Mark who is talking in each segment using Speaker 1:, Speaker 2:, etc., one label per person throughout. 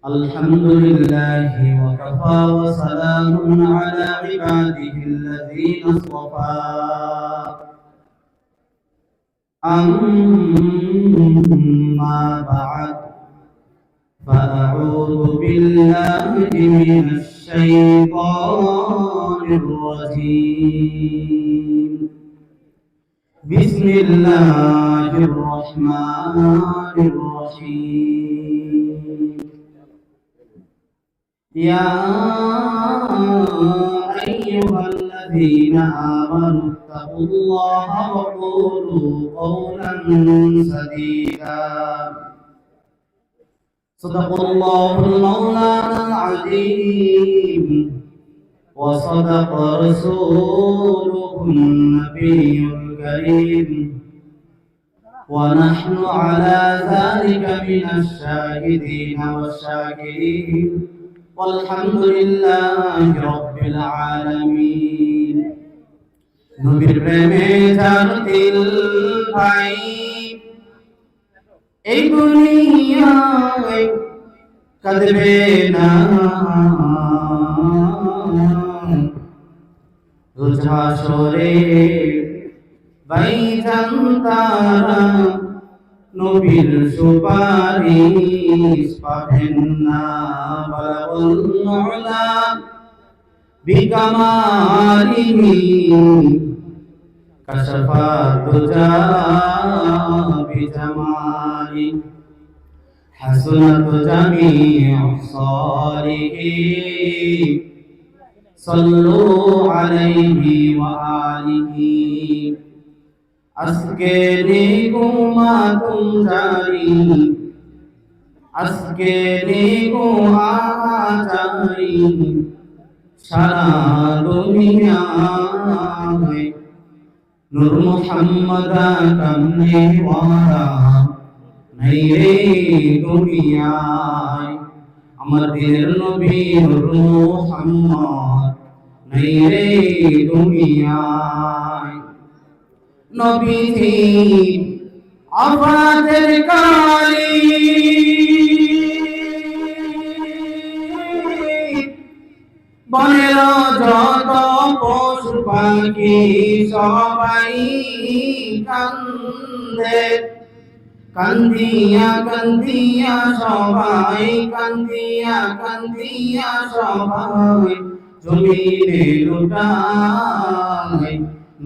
Speaker 1: الحمد لله وكفى وسلام على عباده الذين اصطفى أما بعد فأعوذ بالله من الشيطان الرجيم بسم الله الرحمن الرحيم يا أيها الذين آمنوا اتقوا الله وقولوا قولا سديدا صدق الله المولانا العظيم وصدق رسوله النبي الكريم ونحن على ذلك من الشاهدين والشاكرين والحمد لله رب العالمين নবীর প্রেমে যার দিল ভাই এই দুনিয়ায় কাঁদবে না রোজ হাসরে ভাইজান তারা নবীর সুপারিশ পাবেন না বালাউল উলা বিকামালিহি কাশফা দুজা বিজামালি হাসনাত জামিউ সালিহিন সাল্লু আলাইহি ওয়া আলিহি আজকে নিগুমা তুম জারি আজকে নিগুমা জারি সারা দুনিয়ায় নূর মুহাম্মদ কামনে ওয়ারা নাই রে দুনিয়ায় আমার দিলের নবী নূর মুহাম্মদ নাই রে দুনিয়ায় নবীজি আফাতের কালি বনের যত পশু পাখি সবাই কান্দে কান্দিয়া কান্দিয়া সবাই কান্দিয়া কান্দিয়া সবাই জমিনে লুটায়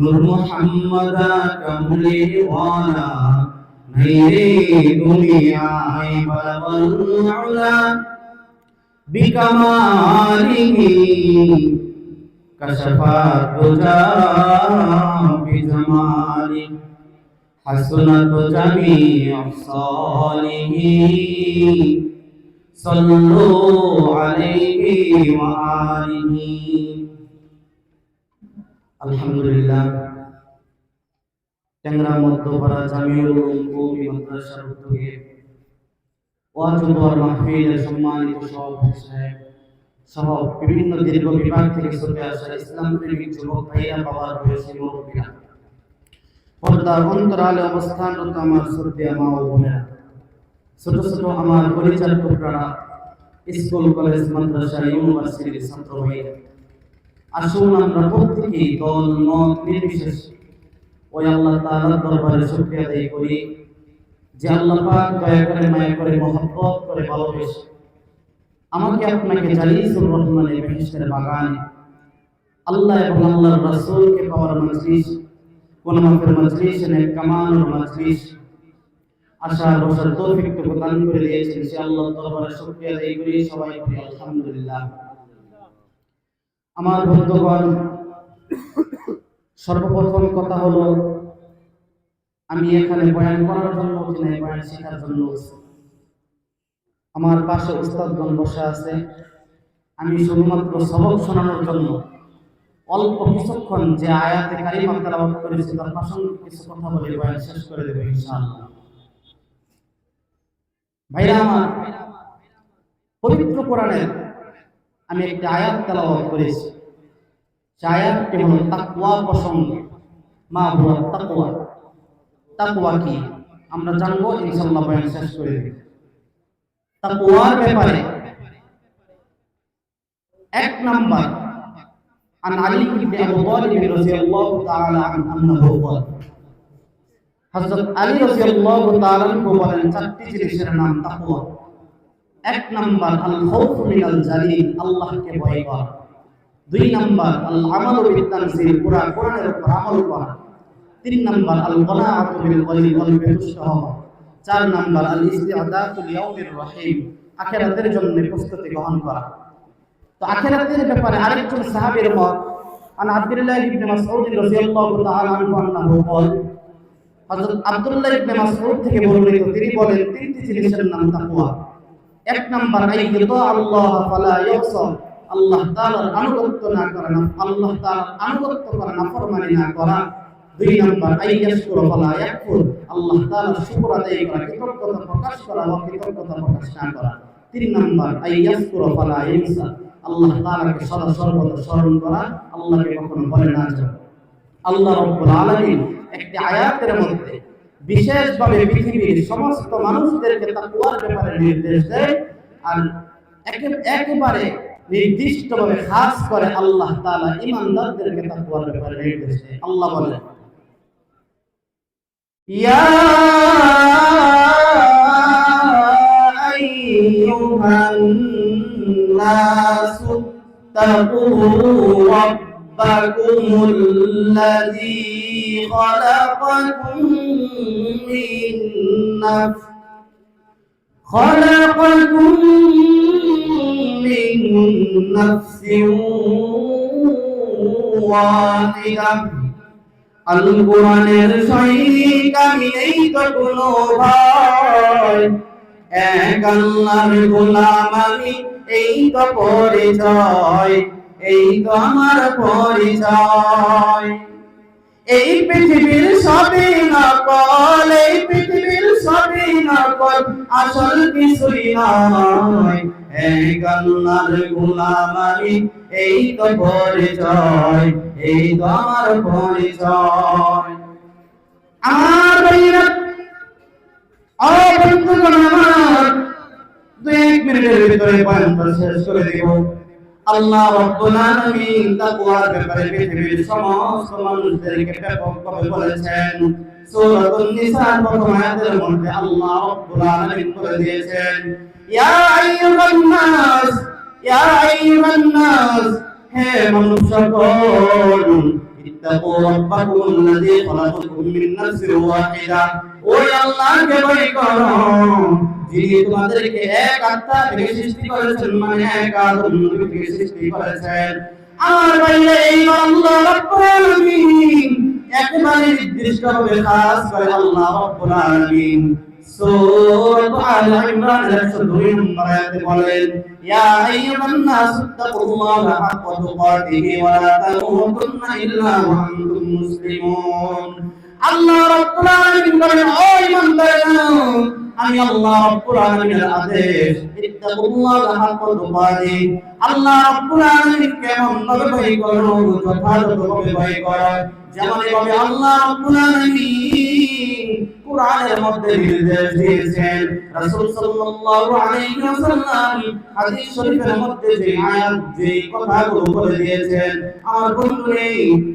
Speaker 1: নূর মুহাম্মদ কামলি ওয়ালা নাই রে দুনিয়ায় বালাউল উলা বিকামালিহি কাশফা দুজা বিজামালি হাসনাত জামিউ সালিহিন সাল্লু আলাইহি ওয়া আলিহি আলহামদুলিল্লাহ ট্যাংরা মধ্যপাড়া জামিউল উলুম কওমি মাদ্রাসার উদ্যোগে ওয়াজ ও দোয়ার মাহফিলের সম্মানিত সভাপতি সাহেব সহ বিভিন্ন দীর্ঘ বিভাগ থেকে ছুটে আসা ইসলাম প্রেমিক যুবক ভাইরা বাবার বয়সী মুরব্বীরা পর্দার অন্তরালে অবস্থানরত আমার শ্রদ্ধেয় মা ও বোনেরা ছোট ছোট আমার পরিচার টুকরারা স্কুল কলেজ মাদ্রাসা ইউনিভার্সিটির ছাত্র ভাইরা আসুন আমরা প্রত্যেকেই দল মত নির্বিশেষে ওই আল্লাহ তাআলার দরবারে শুকরিয়া আদায় করি যে আল্লাহ পাক দয়া করে মায়া করে মহব্বত করে ভালোবেসে আমাকে আপনাকে জালিসুর রহমানের বেহেশতের বাগানে আল্লাহ এবং আল্লাহর রাসূলকে পাওয়ার মজলিস কোন মাফের মজলিস নেক কামানুর মজলিস আশা বসার তৌফিক প্রদান করে দিয়েছেন সে আল্লাহর দরবারে শুকরিয়া আদায় করি সবাই বলি আলহামদুলিল্লাহ। আমার বন্ধুগণ, সর্বপ্রথম কথা হলো আমি এখানে বয়ান করার জন্য উঠি নাই, বয়ান শেখার জন্য। আমার পাশে উস্তাদগণ বসে আছে, আমি শুধুমাত্র সবক শোনানোর জন্য অল্প কিছুক্ষণ যে আয়াতে কারিমা তেলাওয়াত করেছি তার প্রাসঙ্গিক কিছু কথা বলে বয়ান শেষ করে দেব ইনশাআল্লাহ। ভাইরা আমার, পবিত্র কোরআনের আমি একটা আয়াত তেলাওয়াত করেছি। সেই আয়াতটি হলো তাকওয়া প্রসঙ্গে। মা হুয়া তাকওয়া। তাকওয়া কি? আমরা জানবো ইনশাআল্লাহ বয়ান শেষ করে দেব। তাকওয়ার ব্যাপারে এক নাম্বার عن علي بن ابي طالب رضي الله تعالى عنه انه قال হযরত আলী রাদিয়াল্লাহু তাআলা আনহু বলেন চারটি জিনিসের নাম তাকওয়া। এক নাম্বার আল খাউফু মিনাল জালিল, আল্লাহকে ভয় করা। দুই নাম্বার আল আমালু বিত-তানজিল, কোরআনের উপর আমল করা। তিন নাম্বার আল গনাআতু বিল গায়ব, অল্পে তুষ্ট হওয়া। চার নাম্বার আল ইস্তিআদাতু লিয়াউমির রহিম, আখিরাতের জন্য প্রস্তুতি গ্রহণ করা। তো আখিরাতের ব্যাপারে আরেকজন সাহাবীর মত আন আব্দুল্লাহ ইবনে মাসউদ রাদিয়াল্লাহু তাআলা আনহু আন্নাহু قال হযরত আব্দুল্লাহ ইবনে মাসউদ থেকে বর্ণিত তিনি বলেন তিনটি জিনিসের নাম তাকওয়া। এক নাম্বার আইয়ুতা আল্লাহ ফালা ইয়াসা, আল্লাহ তাআলার আনুগত্য না করা, আল্লাহ তাআলার আনুগত্য করা, নাফরমানি না করা। দুই নাম্বার আইয়াশকুরা ফালা ইয়াকফুর, আল্লাহ তাআলার শুকর আদায় করা, কৃতজ্ঞতা প্রকাশ করা ও কৃতজ্ঞতা প্রকাশ না করা। তিন নাম্বার আইয়াশকুরা ফালা ইয়ানসা, আল্লাহ তাআলাকে সদা সর্বদা স্মরণ করা, আল্লাহকে কখনো ভুলে না যাওয়া। আল্লাহ রাব্বুল আলামিন একটি আয়াতের মধ্যে বিশেষভাবে পৃথিবীর সমস্ত মানুষদেরকে তাকওয়ার ব্যাপারে নির্দেশ দেয়, আর একেবারে নির্দিষ্টভাবে খাস করে আল্লাহ তাআলা ঈমানদারদেরকে তাকওয়ার ব্যাপারে নির্দেশ দেয়। আল্লাহ বলেন ইয়া আইয়ুহান নাসু তাকু ربكم الذي خلقكم من نفس واحدة। আল কোরআনের সৈনিক আমি, এই তো কোনো ভয়, এক আল্লাহর গোলাম আমি, এই তো পরিচয়, এই তো আমার পরিচয়। এই পৃথিবীর সবই নকল, এই পৃথিবীর সবই নকল, আসল কিছুই নয়, এক আল্লাহর গোলাম আমি, এই তো পরিচয়, এই তো আমার পরিচয়। আমার ভাইরা ও বন্ধুগণ, আমার 2-1 মিনিটের ভিতরে বয়ানটা শেষ করে দেব। আল্লাহ রাব্বুল আলামিন তাকওয়ার ব্যাপারে পৃথিবীর সমস্ত মানুষদেরকে ব্যাপকভাবে বলেছেন। সূরাতুন নিসার প্রথম আয়াতের মধ্যে আল্লাহ রাব্বুল আলামিন বলে দিয়েছেন ইয়া আইয়ুহান নাস, ইয়া আইয়ুহান নাস, হে মানুষগণ, ইত্তাকু রাব্বাকুমুল্লাযী খালাকাকুম মিন নাফসিন ওয়াহিদা, ওই আল্লাহকে ভয় করো যিনি তোমাদেরকে এক আত্মা থেকে সৃষ্টি করেছেন, মানে এক আদম নবী থেকে সৃষ্টি করেছেন। আমার ভাইরা, এই আল্লাহ রাব্বুল আলামিন একেবারে নির্দিষ্টভাবে খাস করে আল্লাহ রাব্বুল আলামিন সূরা আল ইমরানের 102 নম্বর আয়াতে বলেন ইয়া আইয়ুহান নাস তাকুল্লাহা হাক্কা তুকাতিহি ওয়া লা তামুতুন্না ইল্লা ওয়া আনতুম মুসলিমুন। আল্লাহ রাব্বুল আলামিন বলেন, ও ঈমানদাররা, আমি আল্লাহ রাব্বুল আলামিনের আদেশ ইত্তাকুল্লাহা হাক্কা তুকাতিহি, আল্লাহ রাব্বুল আলামিন কেমন ভাবে ভয় করো, যথাযথভাবে ভয় করো, যেমন ভাবে আল্লাহ রাব্বুল আলামিন কোরআনের মধ্যে নির্দেশ দিয়েছেন। রাসূল সাল্লাল্লাহু আলাইহি ওয়াসাল্লাম হাদিস শরীফের মধ্যে যে আয়াত, যে কথাগুলো বলে দিয়েছেন, আমার বন্ধুরে,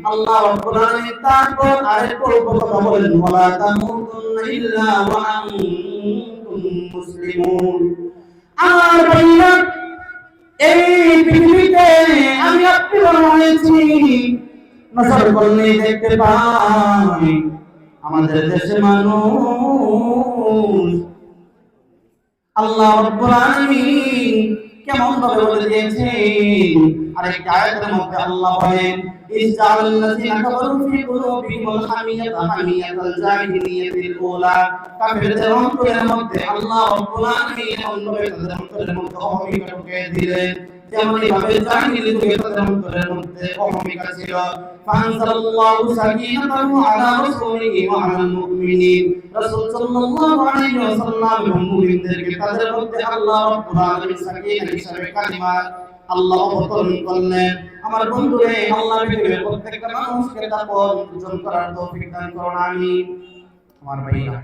Speaker 1: আল্লাহ রাব্বুল আলামিন তারপর আরেকটা কথা বলেন ওয়ালা তামুতুন্না ইল্লা ওয়া আনতুম মুসলিমুন। আমার ভাইরা, এই পৃথিবীতে আমি আপনি হয়েছি, নজর করলে দেখতে পাই আমাদের দেশের মানুষ আল্লাহ রাব্বুল আলামিন কেমন ভাবে বলে দিয়েছেন। আরেকটা আয়াতের মধ্যে আল্লাহ বলেন ইসজালাল্লাযিনা কাফারু ফি কুলুবিহিমুল হামিয়াতা হামিয়াতাল জাহিলিয়াতিল উলা, কাফেরদের অন্তরের মধ্যে আল্লাহ রাব্বুল আলামিন তাদের অন্তরের মধ্যে অহমিকা ঢুকিয়ে দিলেন, যেমন ভাবে জাহিলি যুগে তাদের অন্তরের মধ্যে অহমিকা ছিল। ফানজালাল্লাহু সাকিনাতাহু আলা রাসূলিহি ওয়া আলাল মুমিনিন, রাসূল সাল্লাল্লাহু আলাইহি ওয়াসাল্লাম এবং মুমিনদেরকে তাদের মধ্যে আল্লাহ রাব্বুল আলামিন সাকিনা হিসাবে কালিমা আল্লাহ অবতরণ করলেন। আমার বন্ধুরে, আল্লাহ পৃথিবীর প্রত্যেকটা মানুষকে তাকওয়া অর্জন করার তৌফিক দান করুন, আমিন। আমার ভাইরা,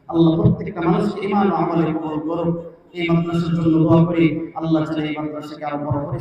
Speaker 1: আল্লাহ প্রত্যেকটা মানুষকে ঈমান ও আমলে কবুল করুক। এই মাদ্রাসার জন্য দোয়া করি, আল্লাহ যেন এই মাদ্রাসাকে আরো বড় করে